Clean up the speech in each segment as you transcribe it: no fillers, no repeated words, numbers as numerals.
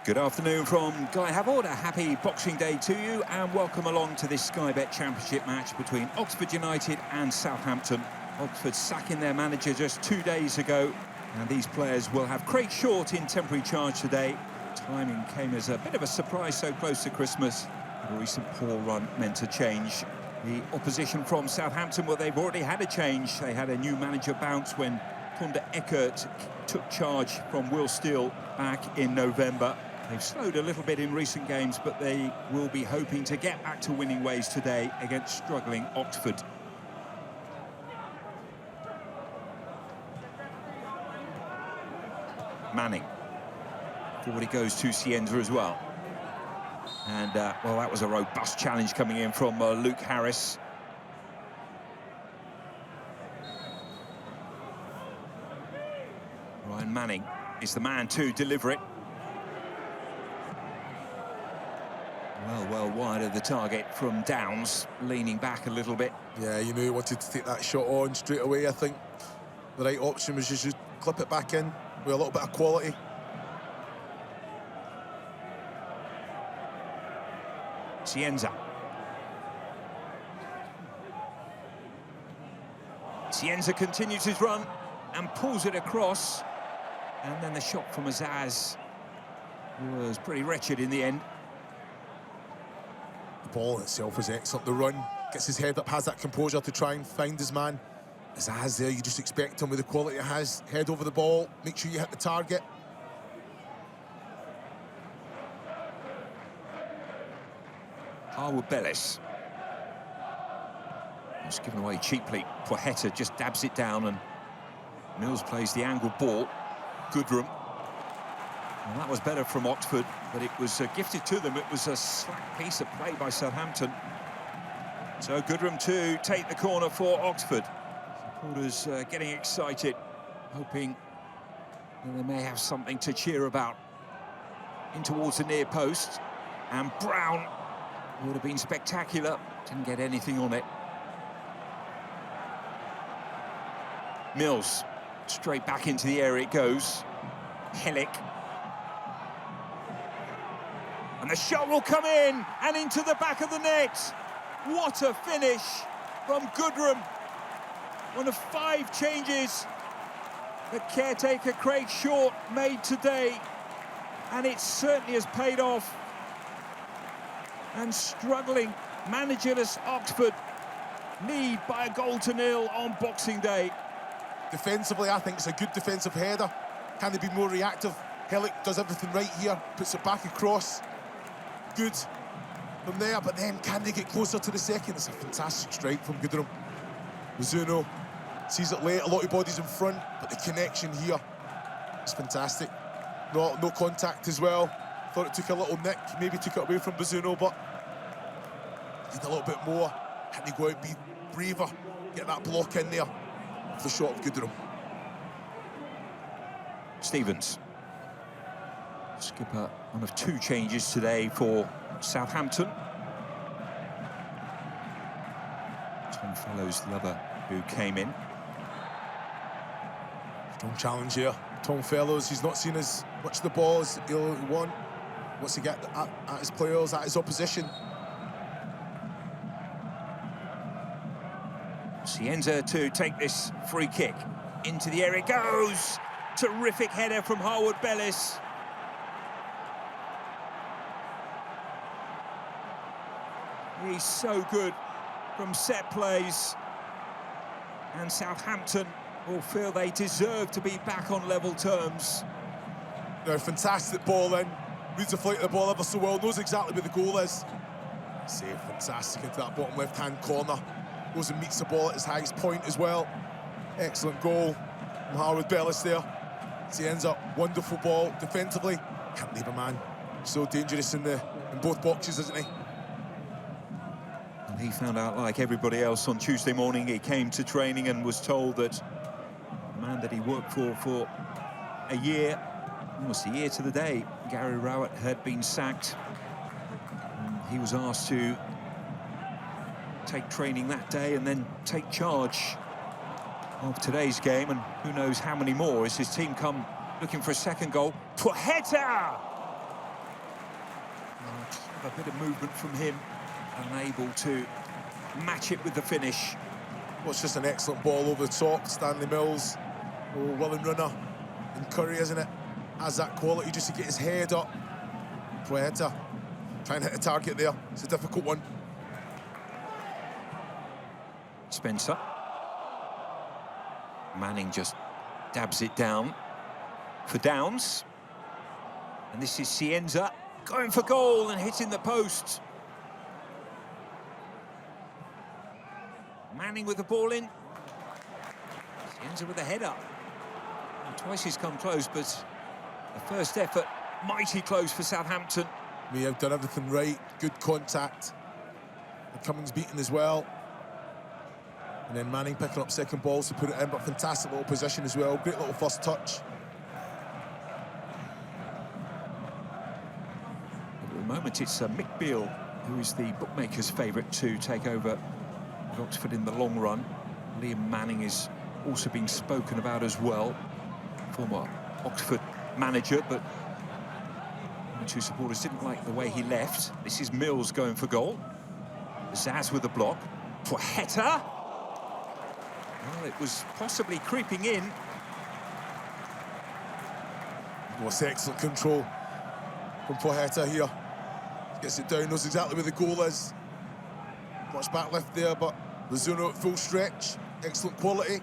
Good afternoon from Guy Havard. A happy Boxing Day to you and welcome along to this Sky Bet Championship match between Oxford United and Southampton. Oxford sacking their manager just 2 days ago, and these players will have Craig Short in temporary charge today. Timing came as a bit of a surprise so close to Christmas. A recent poor run meant to change. The opposition from Southampton, well, they've already had a change. They had a new manager bounce when Tonda Eckert took charge from Will Steele back in November. They've slowed a little bit in recent games, but they will be hoping to get back to winning ways today against struggling Oxford. Manning. Forward it goes to Cienza as well. And, well, that was a robust challenge coming in from Luke Harris. Ryan Manning is the man to deliver it. Well wide of the target from Downs, leaning back a little bit. Yeah, you knew he wanted to take that shot on straight away. I think the right option was just clip it back in with a little bit of quality. Cienza. Cienza continues his run and pulls it across. And then the shot from Azaz was pretty wretched in the end. The ball itself was excellent. The run, gets his head up, has that composure to try and find his man. Azaz there, you just expect him with the quality he has. Head over the ball, make sure you hit the target. Harwood Bellis. It's given away cheaply. Pochetta just dabs it down and Mills plays the angled ball. Goodrum. Well, that was better from Oxford, but it was gifted to them. It was a slack piece of play by Southampton. So Goodrum to take the corner for Oxford. Supporters getting excited, hoping that they may have something to cheer about. In towards the near post, and Brown would have been spectacular. Didn't get anything on it. Mills, straight back into the area it goes. Hellick. And the shot will come in and into the back of the net. What a finish from Goodrum. One of 5 changes that caretaker Craig Short made today. And it certainly has paid off. And struggling, managerless Oxford lead by a 1-0 on Boxing Day. Defensively, I think it's a good defensive header. Can they be more reactive? Hellick does everything right here, puts it back across. Good from there, but then can they get closer to the second? It's a fantastic strike from Goodrum. Mizuno sees it late, a lot of bodies in front, but the connection here is fantastic. No contact as well. Thought it took a little nick, maybe took it away from Mizuno, but need a little bit more. Can they go out, be braver, get that block in there for the shot of Goodrum. Stevens. Skipper, one of 2 changes today for Southampton. Tom Fellows, the other who came in. Strong challenge here. Tom Fellows, he's not seen as much of the ball as he'll want. Wants to get at his players, at his opposition. Cienza to take this free kick. Into the area it goes. Terrific header from Harwood Bellis. He's so good from set plays. And Southampton will feel they deserve to be back on level terms. No, fantastic ball in. Reads the flight of the ball ever so well. Knows exactly where the goal is. Save fantastic into that bottom left-hand corner. Goes and meets the ball at his highest point as well. Excellent goal from Harwood Bellis there. Cienza, wonderful ball defensively. Can't leave a man. So dangerous in both boxes, isn't he? And he found out, like everybody else, on Tuesday morning. He came to training and was told that the man that he worked for a year, almost a year to the day, Gary Rowett, had been sacked. And he was asked to take training that day and then take charge of today's game, and who knows how many more as his team come looking for a second goal. Pochetta! A bit of movement from him, unable to match it with the finish. Well, it's just an excellent ball over the top. Stanley Mills, willing runner, and Curry, isn't it? Has that quality just to get his head up. Poeta trying to hit a target there. It's a difficult one. Spencer. Manning just dabs it down for Downs. And this is Cienza going for goal and hitting the post. Manning with the ball in. Cienza with the header. And twice he's come close, but the first effort mighty close for Southampton. We have done everything right. Good contact. And Cummings beaten as well. And then Manning picking up second balls to put it in, but fantastic little position as well. Great little first touch. At the moment, it's Mick Beale, who is the bookmaker's favourite to take over Oxford in the long run. Liam Manning is also being spoken about as well. Former Oxford manager, but the two supporters didn't like the way he left. This is Mills going for goal. Zaz with the block. Poeta. Well, it was possibly creeping in. What's excellent control from Poeta here. Gets it down, knows exactly where the goal is. Much back left there, but Rizzuno at full stretch. Excellent quality.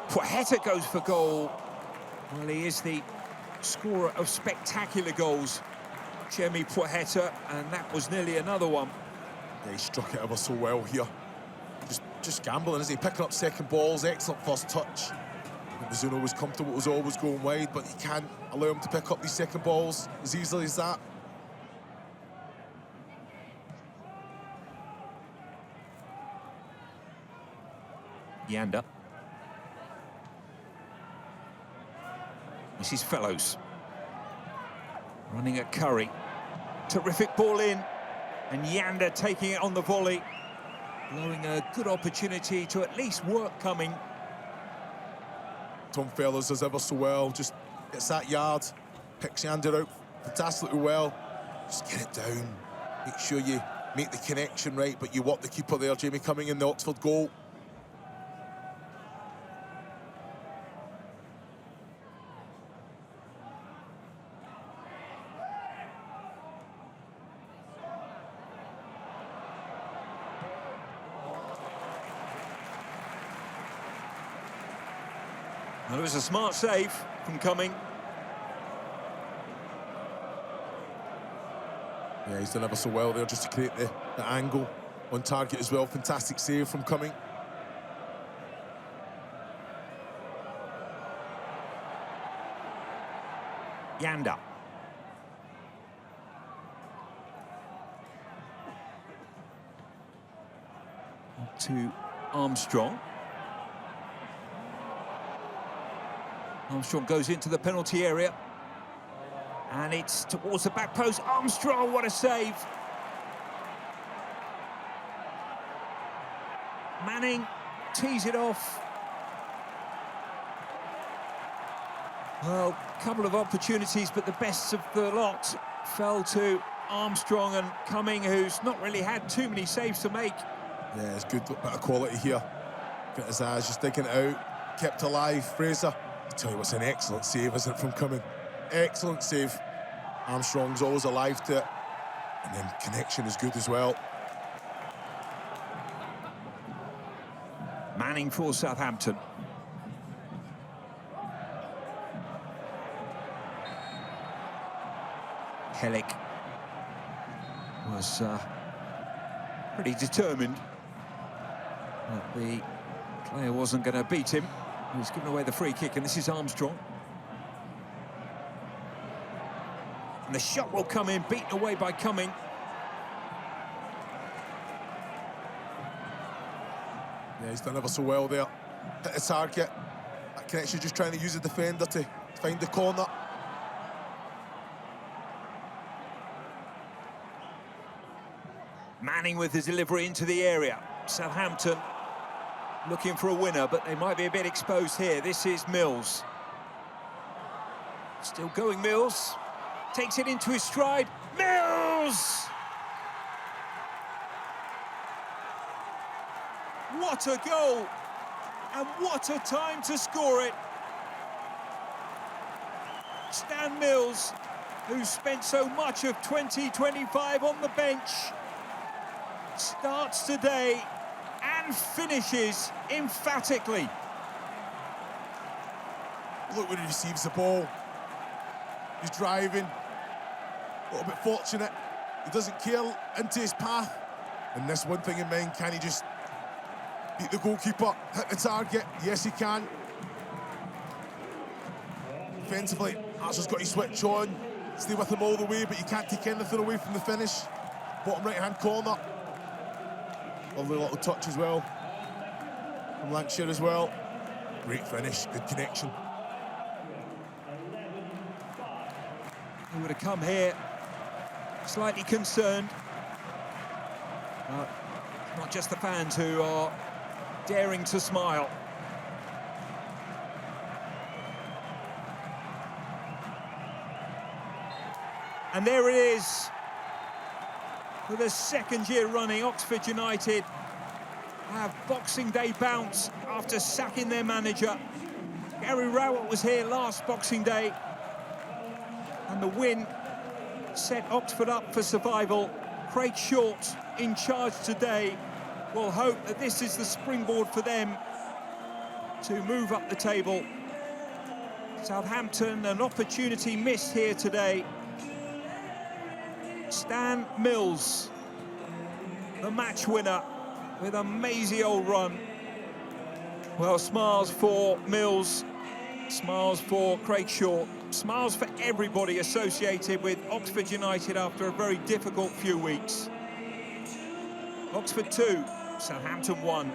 Poeta goes for goal. Well, he is the scorer of spectacular goals, Jimmy Poeta, and that was nearly another one. Yeah, he struck it ever so well here. Just gambling, isn't he? Picking up second balls, excellent first touch. Rizzuno was comfortable, it was always going wide, but you can't allow him to pick up these second balls as easily as that. Yanda. This is Fellows. Running at Curry. Terrific ball in. And Yanda taking it on the volley. Blowing a good opportunity to at least work coming. Tom Fellows does ever so well. Just gets that yard. Picks Yanda out fantastically well. Just get it down. Make sure you make the connection right, but you want the keeper there, Jamie, coming in the Oxford goal. Well, it was a smart save from Cumming. Yeah, he's done ever so well there just to create the angle on target as well. Fantastic save from Cumming. Yanda. To Armstrong. Armstrong goes into the penalty area. And it's towards the back post. Armstrong, what a save. Manning tees it off. Well, a couple of opportunities, but the best of the lot fell to Armstrong and Cumming, who's not really had too many saves to make. Yeah, it's good bit of quality here. Got his eyes just digging it out. Kept alive, Fraser. I tell you what's an excellent save, isn't it, from Cumming? Excellent save. Armstrong's always alive to it. And then connection is good as well. Manning for Southampton. Hellick was pretty determined that the player wasn't going to beat him. He was giving away the free kick, and this is Armstrong. And the shot will come in, beaten away by Cumming. Yeah, he's done ever so well there. Hit the target. That connection, just trying to use the defender to find the corner. Manning with his delivery into the area. Southampton looking for a winner, but they might be a bit exposed here. This is Mills. Still going, Mills. Takes it into his stride. Mills! What a goal! And what a time to score it. Stan Mills, who spent so much of 2025 on the bench, starts today and finishes emphatically. Look when he receives the ball. He's driving, a little bit fortunate. He doesn't kill into his path. And this one thing in mind, can he just beat the goalkeeper, hit the target? Yes, he can. Defensively, Archer's got his switch on. Stay with him all the way, but you can't take anything away from the finish. Bottom right-hand corner. Lovely little touch as well from Lancashire as well. Great finish, good connection. He would have come here slightly concerned. It's not just the fans who are daring to smile. And there it is. For the second year running, Oxford United have Boxing Day bounce after sacking their manager. Gary Rowett was here last Boxing Day, and the win set Oxford up for survival. Craig Short in charge today. We'll hope that this is the springboard for them to move up the table. Southampton, an opportunity missed here today. Stan Mills, the match winner with a mazy old run. Well, smiles for Mills, smiles for Craig Short, smiles for everybody associated with Oxford United after a very difficult few weeks. Oxford 2, Southampton 1.